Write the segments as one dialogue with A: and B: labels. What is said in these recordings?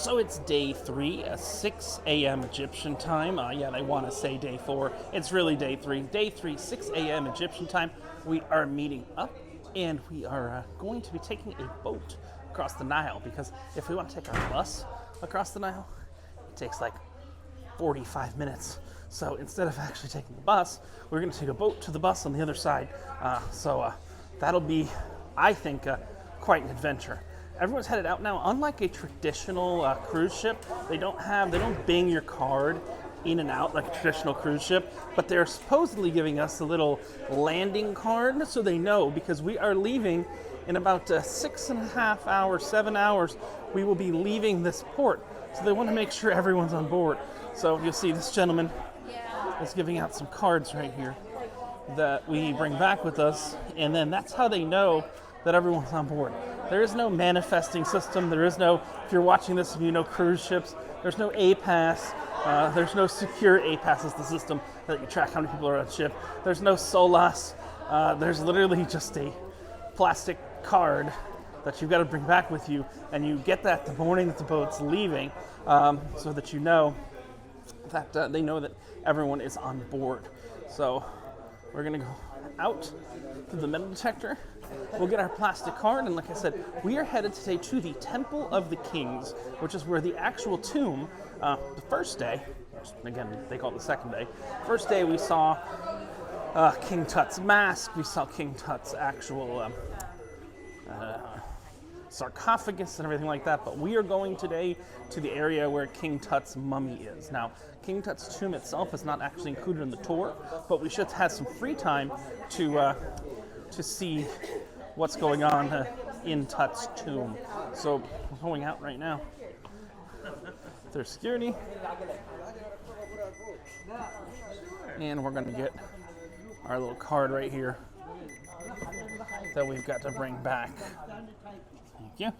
A: So it's day 3, 6 a.m. Egyptian time. Yeah, they want to say day 4. It's really day 3. Day 3, 6 a.m. Egyptian time. We are meeting up, and we are going to be taking a boat across the Nile, because if we want to take our bus across the Nile, it takes like 45 minutes. So instead of actually taking the bus, we're going to take a boat to the bus on the other side. So that'll be, I think, quite an adventure. Everyone's headed out now. Unlike a traditional cruise ship, they don't bing your card in and out like a traditional cruise ship, but they're supposedly giving us a little landing card so they know, because we are leaving in about 6.5 hours, 7 hours. We will be leaving this port, so they want to make sure everyone's on board. So you'll see this gentleman is giving out some cards right here that we bring back with us, and then that's how they know that everyone's on board. There is no manifesting system. There is no, if you're watching this and you know cruise ships, there's no A-Pass. There's no secure A-Pass is the system that you track how many people are on ship. There's no SOLAS. There's literally just a plastic card that you've got to bring back with you, and you get that the morning that the boat's leaving, so that you know that they know that everyone is on board. So we're gonna go out to the metal detector. We'll get our plastic card, and like I said, we are headed today to the Temple of the Kings, which is where the actual tomb, the first day, again, they call it the second day. First day we saw King Tut's mask, we saw King Tut's actual sarcophagus and everything like that, but we are going today to the area where King Tut's mummy is. Now, King Tut's tomb itself is not actually included in the tour, but we should have some free time to see what's going on in Tut's tomb. So we're going out right now. There's security, and we're going to get our little card right here that we've got to bring back. Thank you.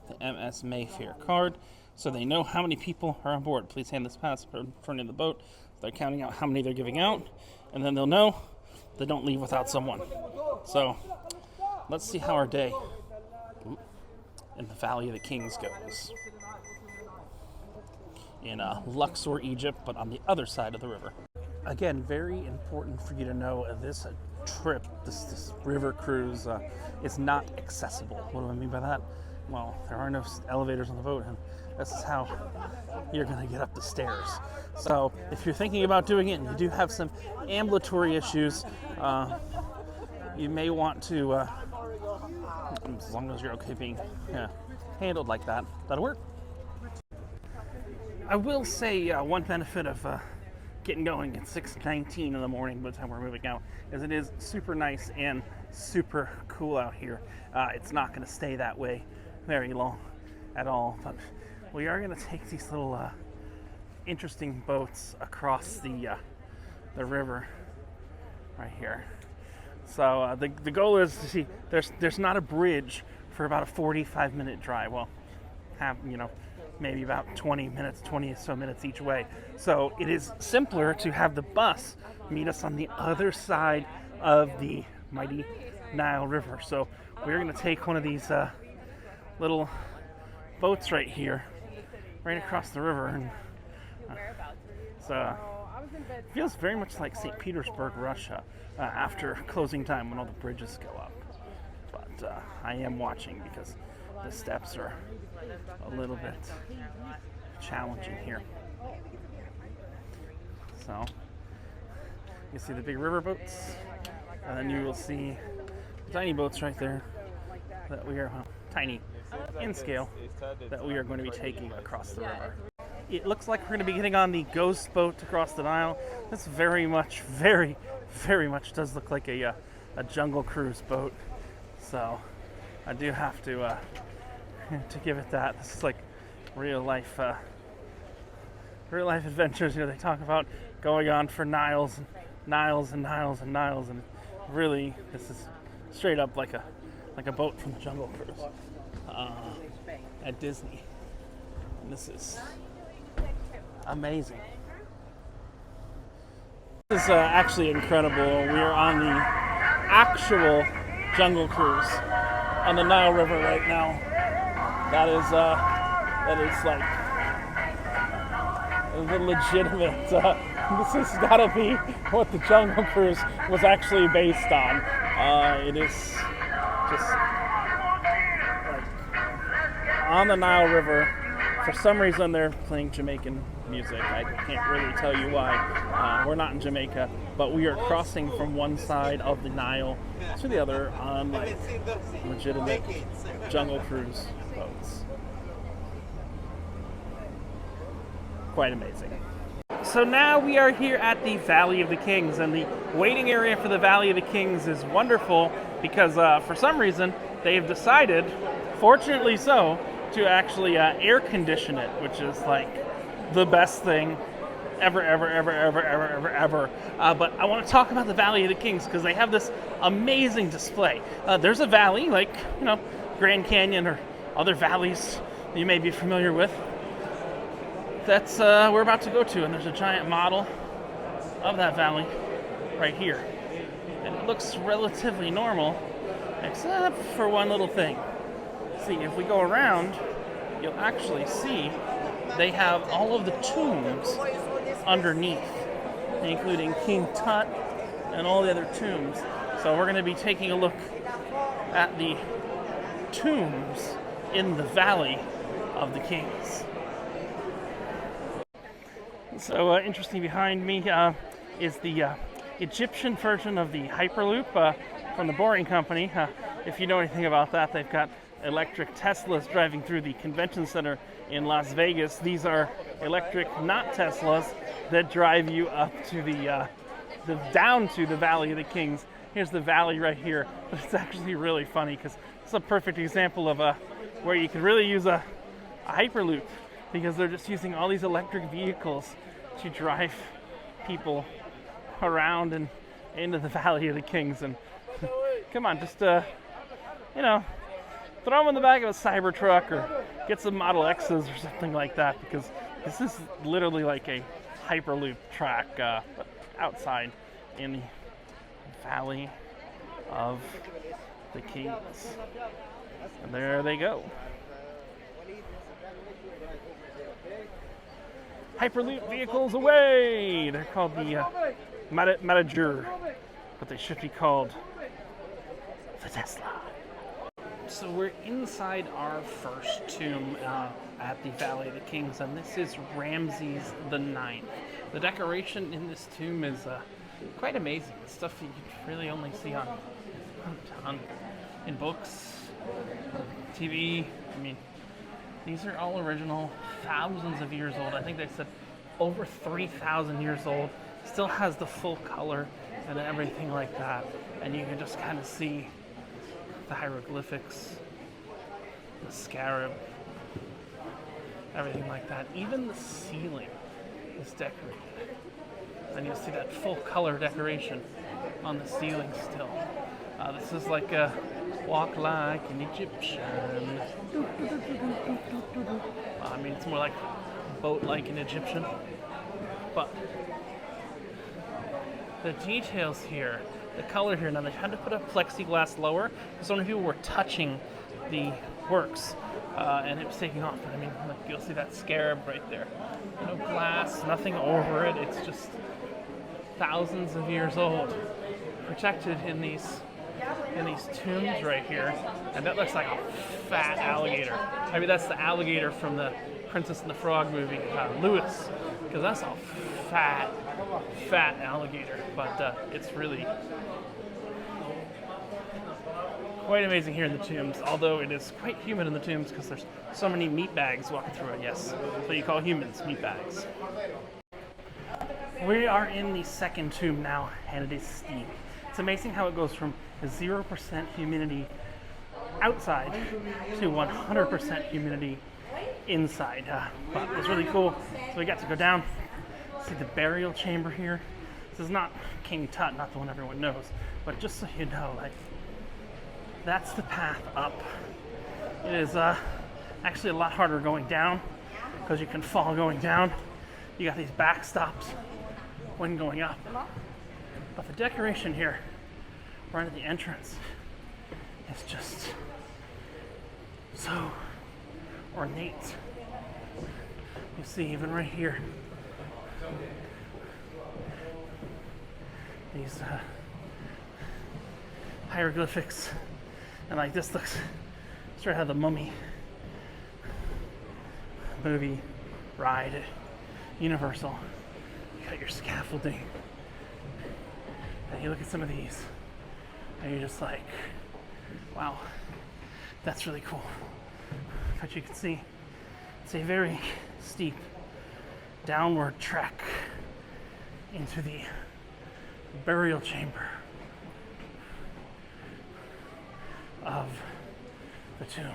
A: The MS Mayfair card, so they know how many people are on board. Please hand this pass in front of the boat. They're counting out how many they're giving out, and then they'll know they don't leave without someone. So let's see how our day in the Valley of the Kings goes. In Luxor, Egypt, but on the other side of the river. Again, very important for you to know, this trip, this river cruise, is not accessible. What do I mean by that? Well, there are no elevators on the boat, and this is how you're going to get up the stairs. So if you're thinking about doing it and you do have some ambulatory issues, you may want to, as long as you're okay being handled like that, that'll work. I will say one benefit of getting going at 6:19 in the morning by the time we're moving out is it is super nice and super cool out here. It's not going to stay that way very long at all, but we are going to take these little interesting boats across the river right here. So the goal is to see there's not a bridge for about a 45-minute drive. Well, maybe about 20 or so minutes each way. So it is simpler to have the bus meet us on the other side of the mighty Nile River. So we're going to take one of these little boats right here, right across the river. And it feels very much like St. Petersburg, Russia, after closing time when all the bridges go up. But I am watching because the steps are a little bit challenging here. So you see the big river boats, and then you will see the tiny boats right there that we are, tiny in scale, that we are going to be taking across the river. It looks like we're going to be getting on the ghost boat across the Nile. This very much does look like a jungle cruise boat. So I do have to give it that. This is like real life adventures. They talk about going on for Niles and Niles and Niles and Niles, and really this is straight up like a boat from the Jungle Cruise at Disney. And this is amazing. This is actually incredible. We are on the actual Jungle Cruise on the Nile River right now. That is that is like the legitimate. This has got to be what the Jungle Cruise was actually based on. It is just like on the Nile River. For some reason, they're playing Jamaican music. I can't really tell you why. We're not in Jamaica, but we are crossing from one side of the Nile to the other on like legitimate Jungle Cruise boats. Quite amazing. So now we are here at the Valley of the Kings, and the waiting area for the Valley of the Kings is wonderful because for some reason they've decided, fortunately so, to actually air condition it, which is like the best thing ever. But I want to talk about the Valley of the Kings because they have this amazing display. There's a valley like, Grand Canyon or other valleys that you may be familiar with. That's we're about to go to, and there's a giant model of that valley right here. And it looks relatively normal, except for one little thing. See, if we go around, you'll actually see they have all of the tombs underneath, including King Tut and all the other tombs. So we're going to be taking a look at the tombs in the Valley of the Kings. So interesting behind me is the Egyptian version of the Hyperloop from the Boring Company. If you know anything about that, they've got electric Teslas driving through the convention center in Las Vegas. These are electric, not Teslas, that drive you up to the down to the Valley of the Kings. Here's the valley right here, but it's actually really funny because it's a perfect example of where you could really use a Hyperloop, because they're just using all these electric vehicles to drive people around and into the Valley of the Kings. And come on, just throw them in the back of a Cybertruck or get some Model X's or something like that, because this is literally like a Hyperloop track outside in the Valley of the Kings. And there they go. Hyperloop vehicles away! They're called the Manager, but they should be called the Tesla. So we're inside our first tomb at the Valley of the Kings, and this is Ramses the Ninth. The decoration in this tomb is quite amazing. It's stuff you really only see in books, TV. I mean, these are all original, thousands of years old. I think they said over 3,000 years old. Still has the full color and everything like that. And you can just kind of see the hieroglyphics, the scarab, everything like that. Even the ceiling is decorated. And you'll see that full color decoration on the ceiling still. This is like a walk like an Egyptian. I mean, it's more like boat like an Egyptian. But the details here, the color here, now they had to put a plexiglass lower because so many people were touching the works and it was taking off. But I mean, look, you'll see that scarab right there. No glass, nothing over it. It's just thousands of years old, protected in these tombs right here. And that looks like a fat alligator. I mean, that's the alligator from the Princess and the Frog movie, Lewis, because that's a fat alligator. But it's really quite amazing here in the tombs, although it is quite humid in the tombs because there's so many meat bags walking through it. Yes, that's what you call humans, meat bags. We are in the second tomb now, and it is steep. It's amazing how it goes from 0% humidity outside to 100% humidity inside. But it was really cool. So we got to go down, see the burial chamber here. This is not King Tut, not the one everyone knows, but just so you know, like, that's the path up. It is actually a lot harder going down because you can fall going down. You got these backstops when going up. But the decoration here, right at the entrance, is just so ornate You see, even right here, these hieroglyphics, and like this looks straight out of the Mummy movie ride at Universal. You got your scaffolding, and you look at some of these, and you're just like, wow, that's really cool. But you can see it's a very steep downward trek into the burial chamber of the tomb.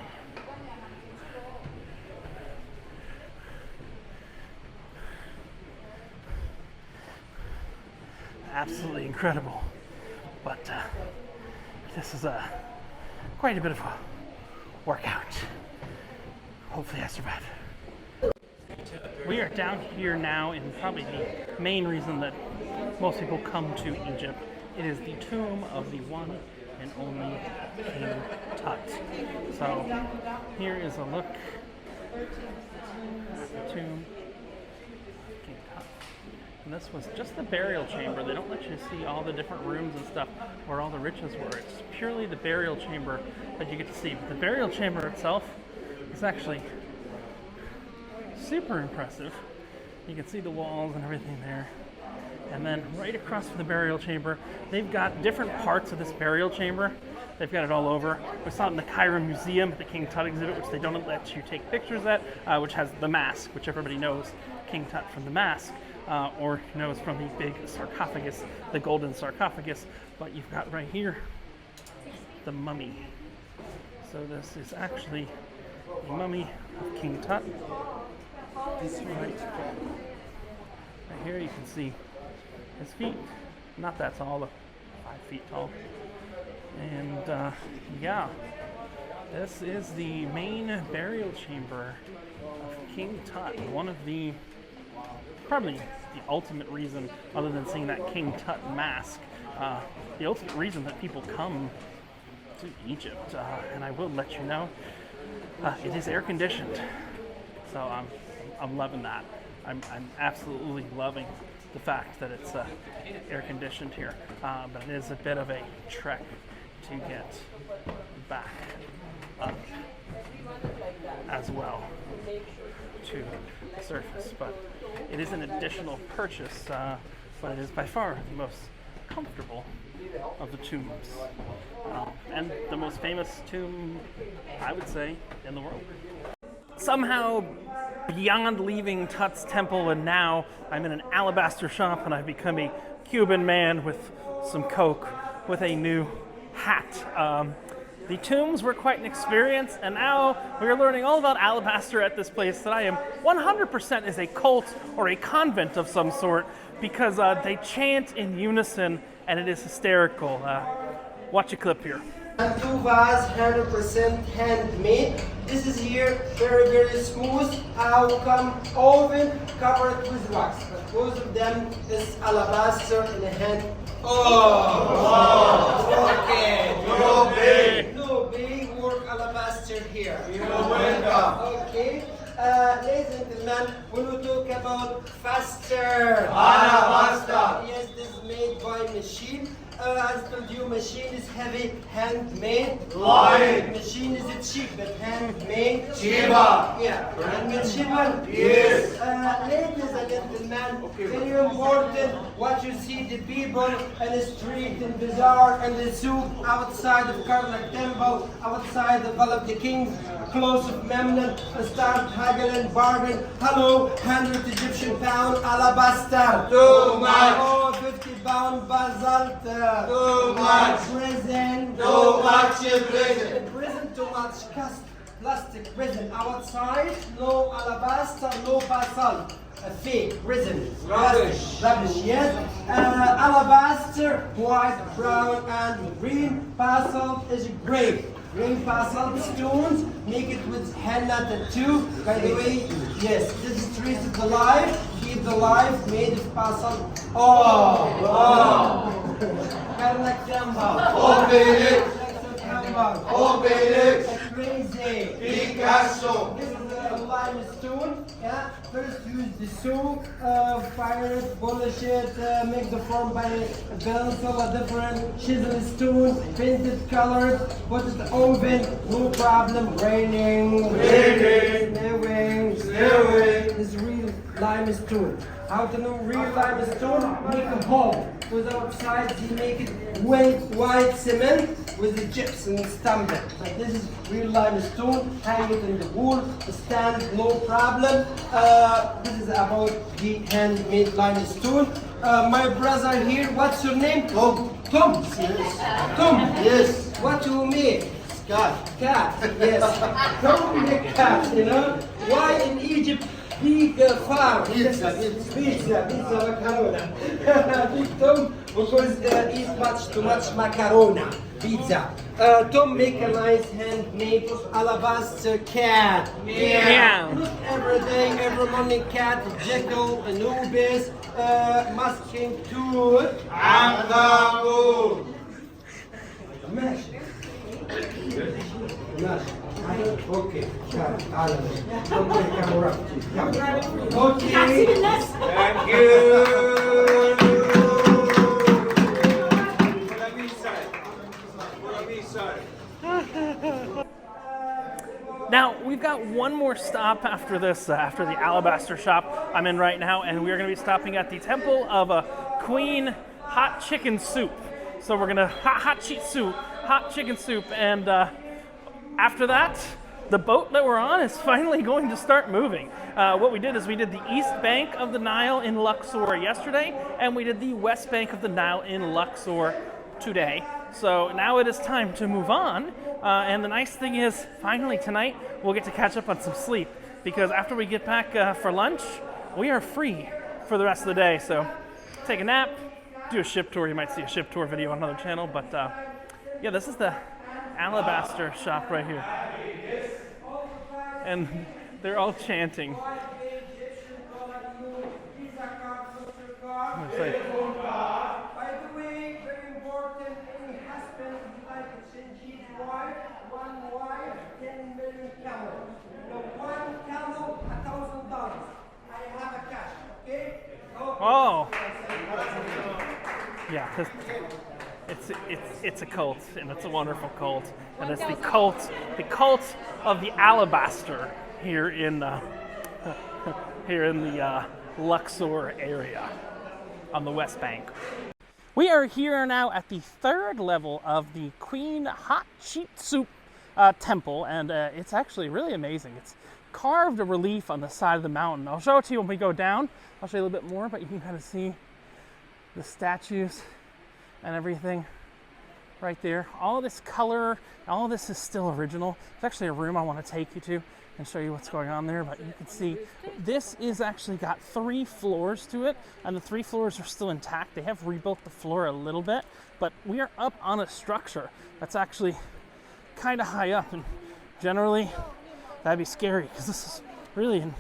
A: Absolutely incredible, but this is quite a bit of a workout. Hopefully I survive. We are down here now in probably the main reason that most people come to Egypt. It is the tomb of the one and only King Tut. So here is a look at the tomb of King Tut. And this was just the burial chamber. They don't let you see all the different rooms and stuff where all the riches were. It's purely the burial chamber that you get to see. But the burial chamber itself is actually super impressive. You can see the walls and everything there. And then right across from the burial chamber, they've got different parts of this burial chamber. They've got it all over. We saw it in the Cairo Museum, the King Tut exhibit, which they don't let you take pictures at, which has the mask, which everybody knows King Tut from the mask, or knows from the big sarcophagus, the golden sarcophagus. But you've got right here the mummy. So this is actually the mummy of King Tut. Right here you can see his feet, not that tall, but 5 feet tall. And yeah, this is the main burial chamber of King Tut. One of the, probably the ultimate reason, other than seeing that King Tut mask, the ultimate reason that people come to Egypt. And I will let you know, it is air conditioned. So I'm loving that. I'm absolutely loving the fact that it's air conditioned here, but it is a bit of a trek to get back up as well to the surface. But it is an additional purchase, but it is by far the most comfortable of the tombs, and the most famous tomb, I would say, in the world. Somehow, beyond leaving Tut's temple, and now I'm in an alabaster shop and I've become a Cuban man with some coke with a new hat. The tombs were quite an experience, and now we are learning all about alabaster at this place that I am 100% is a cult or a convent of some sort, because they chant in unison and it is hysterical. Watch a clip here.
B: And 2 vases, 100% handmade. This is here very, very smooth. How come? Oven covered with wax. But both of them is alabaster in the hand. Okay. No big work alabaster here. You're welcome. Okay. Ladies and gentlemen, when we talk about faster alabaster, yes, this is made by machine. As I told you, machine is heavy, handmade. Light. Machine is cheap, but handmade. Cheaper. Yeah. Handmade cheaper. Yes. Ladies and gentlemen, very important what you see the people in the street, in bazaar, and the souk, outside of Karnak temple, outside the Hall of the Kings, close of Memnon, start haggling, bargain. Hello, 100 Egyptian pound alabaster. Too much. Oh, 50 pound basalt. Too much. Prison. Too much prison. Prison too much. Cast plastic prison. Outside, no alabaster, no basalt. A fake prison. Rubbish. Rubbish, yes. Alabaster, white, brown, and green. Basalt is gray. Green basalt stones, make it with henna tattoo. By the way, yes, this is trees of the life. Keep the life made of basalt. Karnak temple. color.
C: Obelix,
B: Crazy.
C: Picasso.
B: This is a limestone. Yeah. First use the soap, fire it, polish it, make the form by pencil, a different chisel stone, painted colors, put it in the oven, no problem. Raining, snowing. This is real limestone. How to know real limestone? Make a hole. Without sides, you make it white cement with the gypsum stamp it. But this is real limestone. Hang it in the wall, stand, no problem. This is about the handmade limestone. My brother here, what's your name?
C: Tom.
B: Tom.
C: Yes.
B: Tom.
C: Yes.
B: What you make?
C: Cat.
B: Cat. Yes. Tom make cat. You know why in Egypt? Big farm.
C: Pizza.
B: Macarona. Big Tom because eat too much macarona. Pizza. Tom make a nice handmade alabaster cat.
A: Meow.
B: Look every day, every morning cat, Jekyll, Anubis, masking tooth.
C: Angabu.
B: ماشي ماشي اوكي تعال اوكي
C: Thank you.
A: Now, we've got one more stop after this, after the alabaster shop I'm in right now, and we're going to be stopping at the Temple of Queen Hot Chicken Soup. So we're going to, hot chicken soup, and after that, the boat that we're on is finally going to start moving. What we did is we did the east bank of the Nile in Luxor yesterday, and we did the west bank of the Nile in Luxor today. So now it is time to move on, and the nice thing is, finally tonight, we'll get to catch up on some sleep, because after we get back for lunch, we are free for the rest of the day. So take a nap, do a ship tour. You might see a ship tour video on another channel, but yeah, this is the alabaster shop right here. And they're all chanting.
B: By the way, very important, any husband would like to change his wife, one wife, 10 million camels. You know, one camel, $1,000. I have a cash, okay?
A: Oh. Yeah, it's a cult, and it's a wonderful cult, and it's the cult of the alabaster here in the Luxor area on the West Bank. We are here now at the third level of the Queen Hot Sheet Soup temple, and it's actually really amazing. It's carved a relief on the side of the mountain. I'll show it to you when we go down. I'll show you a little bit more, but you can kind of see the statues and everything right there. All this color, all this is still original. There's actually a room I want to take you to and show you what's going on there, but you can see this is actually got 3 floors to it, and the 3 floors are still intact. They have rebuilt the floor a little bit, but we are up on a structure that's actually kind of high up, and generally that'd be scary because this is really an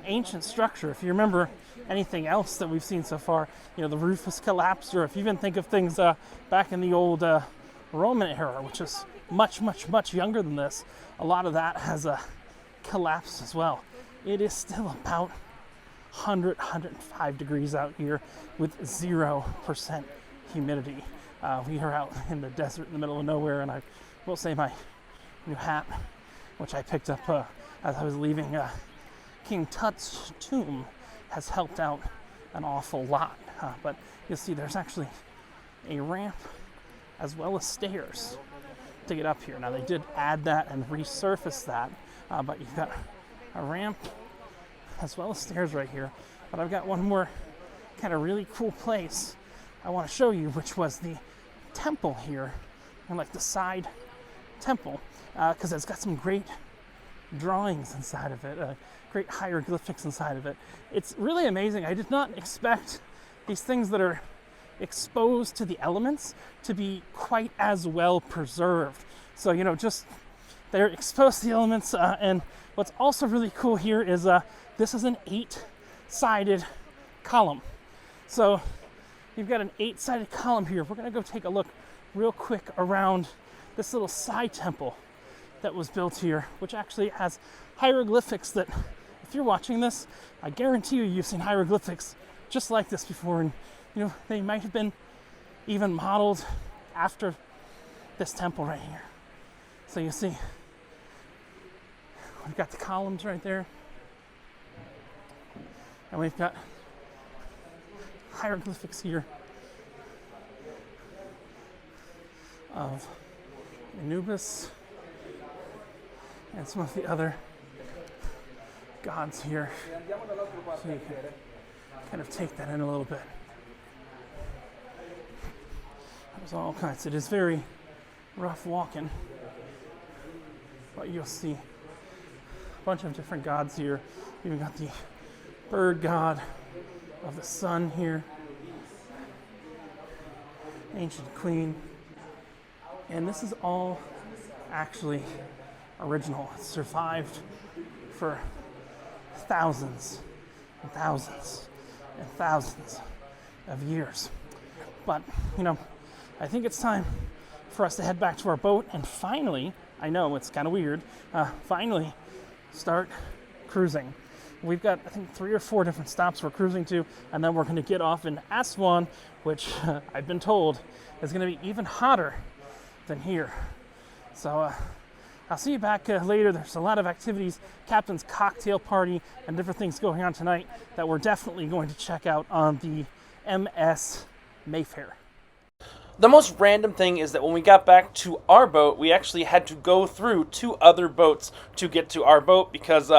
A: ancient structure. If you remember anything else that we've seen so far, you know, the roof has collapsed, or if you even think of things back in the old Roman era, which is much younger than this, a lot of that has collapsed as well. It is still about 105 degrees out here with 0% humidity. We are out in the desert in the middle of nowhere, and I will say my new hat, which I picked up as I was leaving King Tut's tomb, has helped out an awful lot. But you'll see there's actually a ramp as well as stairs to get up here. Now they did add that and resurface that, but you've got a ramp as well as stairs right here. But I've got one more kind of really cool place I want to show you, which was the temple here, and like the side temple, because it's got some great drawings inside of it, great hieroglyphics inside of it. It's really amazing. I did not expect these things that are exposed to the elements to be quite as well preserved. So, you know, just they're exposed to the elements, and what's also really cool here is this is an 8-sided column. So you've got an 8-sided column here. We're gonna go take a look real quick around this little side temple that was built here, which actually has hieroglyphics that, if you're watching this, I guarantee you've seen hieroglyphics just like this before, and you know, they might have been even modeled after this temple right here. So you see, we've got the columns right there, and we've got hieroglyphics here of Anubis and some of the other gods here. So you can kind of take that in a little bit. There's all kinds. It is very rough walking, but you'll see a bunch of different gods here. You've got the bird god of the sun here, ancient queen, and this is all actually original. It survived for thousands and thousands and thousands of years. But, you know, I think it's time for us to head back to our boat and finally, I know it's kind of weird, finally start cruising. We've got, I think, 3 or 4 different stops we're cruising to, and then we're going to get off in Aswan, which I've been told is going to be even hotter than here. So I'll see you back later. There's a lot of activities, captain's cocktail party, and different things going on tonight that we're definitely going to check out on the MS Mayfair.
D: The most random thing is that when we got back to our boat, we actually had to go through 2 other boats to get to our boat because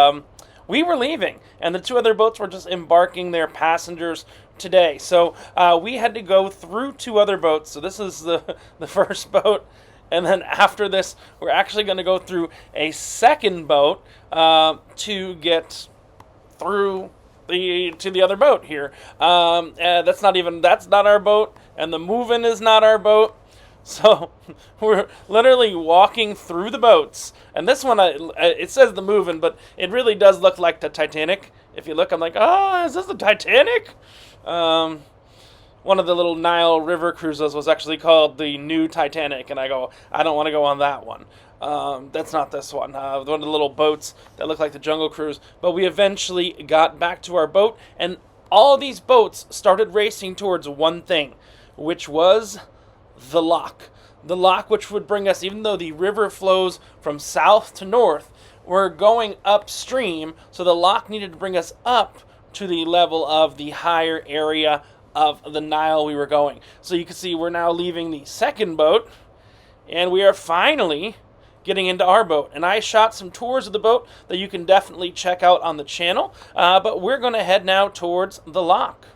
D: we were leaving, and the 2 other boats were just embarking their passengers today. So we had to go through 2 other boats. So this is the first boat, and then after this, we're actually going to go through a second boat to get through to the other boat here. That's not our boat, and the move-in is not our boat. So we're literally walking through the boats, and this one, it says the move-in, but it really does look like the Titanic. If you look, I'm like, oh, is this the Titanic? One of the little Nile River cruises was actually called the New Titanic, and I go, I don't want to go on that one. That's not this one. One of the little boats that look like the Jungle Cruise. But we eventually got back to our boat, and all of these boats started racing towards one thing, which was the lock. The lock which would bring us, even though the river flows from south to north, we're going upstream, so the lock needed to bring us up to the level of the higher area of the Nile we were going. So you can see we're now leaving the second boat, and we are finally getting into our boat. And I shot some tours of the boat that you can definitely check out on the channel, but we're going to head now towards the lock.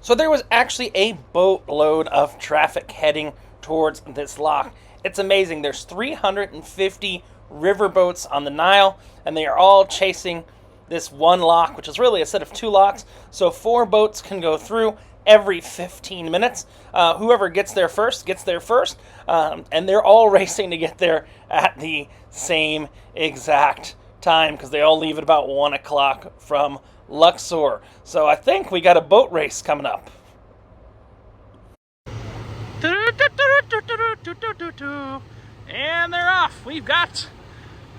D: So there was actually a boatload of traffic heading towards this lock. It's amazing. There's 350 river boats on the Nile, and they are all chasing this one lock, which is really a set of 2 locks. So 4 boats can go through every 15 minutes. Whoever gets there first gets there first, and they're all racing to get there at the same exact time because they all leave at about 1 o'clock from Luxor. So I think we got a boat race coming up.
A: And they're off. We've got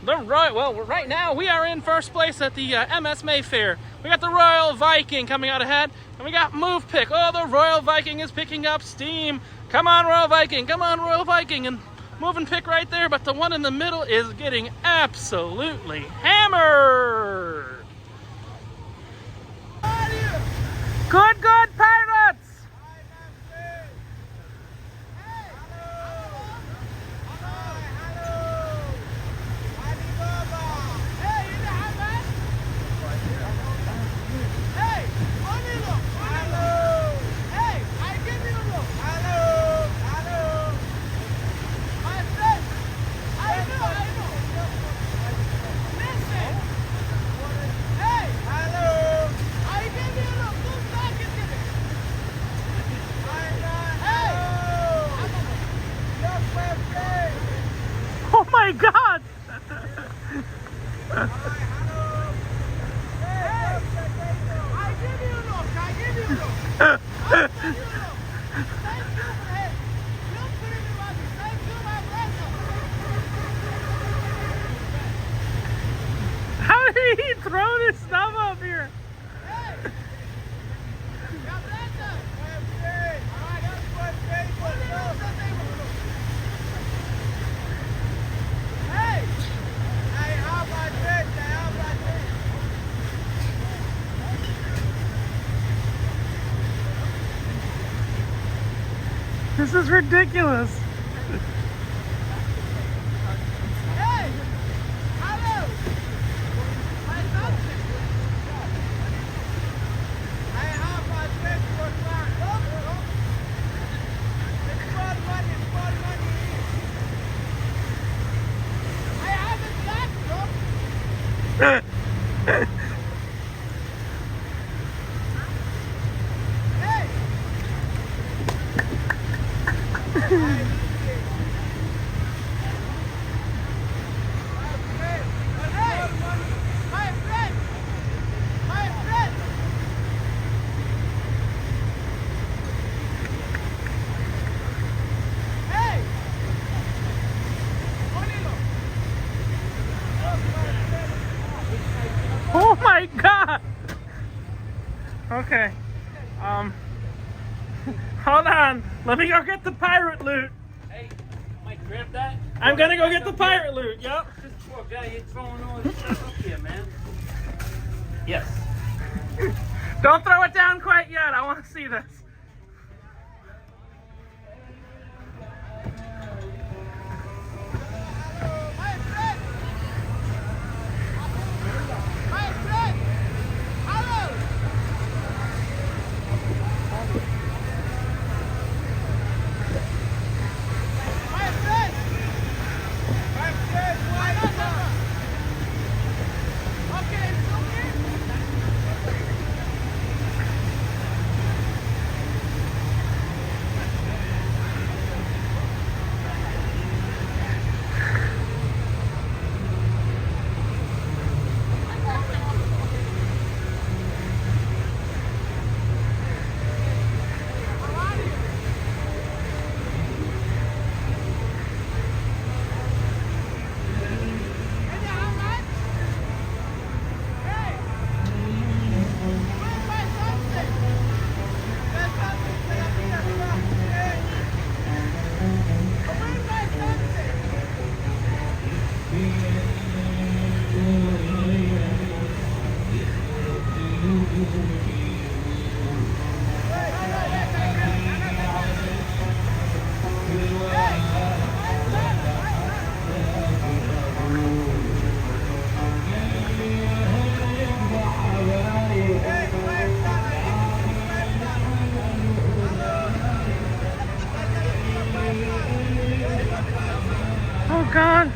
A: the Royal, well, right now we are in first place at the MS Mayfair. We got the Royal Viking coming out ahead, and we got Move Pick. Oh, the Royal Viking is picking up steam. Come on, Royal Viking. Come on, Royal Viking. And Move and Pick right there, but the one in the middle is getting absolutely hammered. Good, good, pirates! Oh my God! There's stuff up here. This is ridiculous. Oh my god! Okay. Hold on. Let me go get the pirate loot.
D: Hey, Mike, grab that.
A: I'm gonna go get the pirate loot. Yep.
D: This poor guy, you're throwing all this stuff up here, man.
A: Yes. Don't throw it down quite yet. I want to see this. Oh god.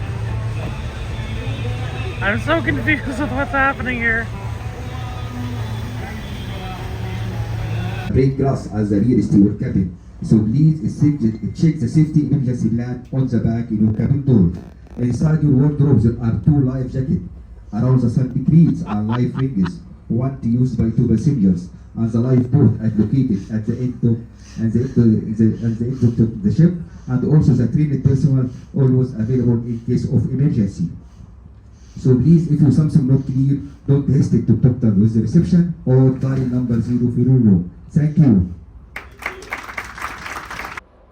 A: I'm so confused with what's happening here.
E: Break glass as the rear is your cabin. So please check the safety emergency plan on the back in your cabin door. Inside your wardrobe there are 2 life jackets. Around the safety crates are life rings, one to use by 2 passengers, and the lifeboat is located at the end of the ship, and also the trained personnel always available in case of emergency. So please, if you something not clear, don't hesitate to talk with the reception or dial number 0 Thank you.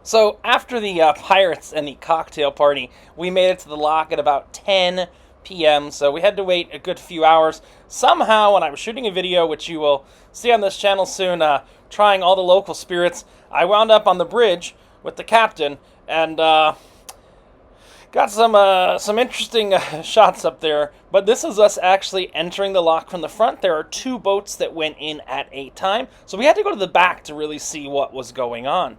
D: So after the pirates and the cocktail party, we made it to the lock at about 10 p.m. So we had to wait a good few hours. Somehow, when I was shooting a video, which you will see on this channel soon, trying all the local spirits, I wound up on the bridge with the captain and got some interesting shots up there. But this is us actually entering the lock from the front. There are 2 boats that went in at a time, so we had to go to the back to really see what was going on.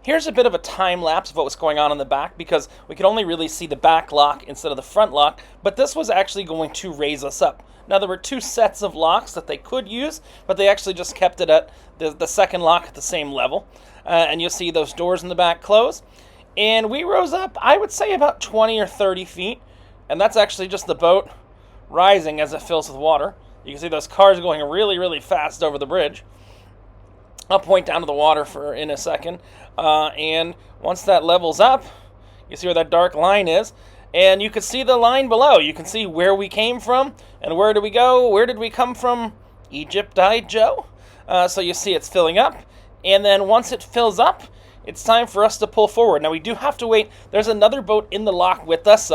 D: Here's a bit of a time lapse of what was going on in the back, because we could only really see the back lock instead of the front lock, but this was actually going to raise us up. Now there were 2 sets of locks that they could use, but they actually just kept it at the second lock at the same level. And you'll see those doors in the back close. And we rose up, I would say about 20 or 30 feet, and that's actually just the boat rising as it fills with water. You can see those cars going really, really fast over the bridge. I'll point down to the water in a second. And once that levels up, you see where that dark line is, And you can see the line below. You can see where we came from and where do we go. Where did we come from? Egypt died, Joe. So you see it's filling up. And then once it fills up, it's time for us to pull forward. Now we do have to wait. There's another boat in the lock with us,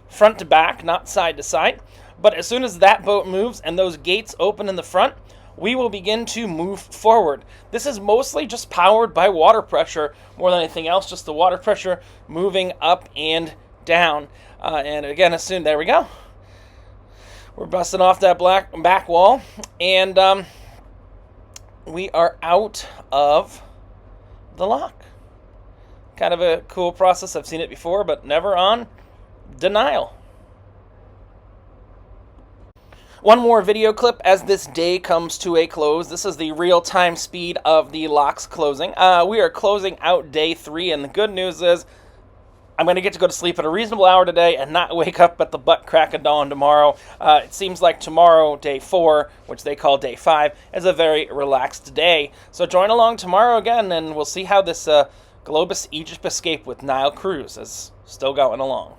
D: front to back, not side to side. But as soon as that boat moves and those gates open in the front, we will begin to move forward. This is mostly just powered by water pressure more than anything else, just the water pressure moving up and down. And again, there we go. We're busting off that back wall, and we are out of the lock. Kind of a cool process. I've seen it before, but never on the Nile. One more video clip as this day comes to a close. This is the real-time speed of the locks closing. We are closing out day 3, and the good news is I'm going to get to go to sleep at a reasonable hour today and not wake up at the butt crack of dawn tomorrow. It seems like tomorrow, day 4, which they call day 5, is a very relaxed day. So join along tomorrow again, and we'll see how this Globus Egypt escape with Nile cruise is still going along.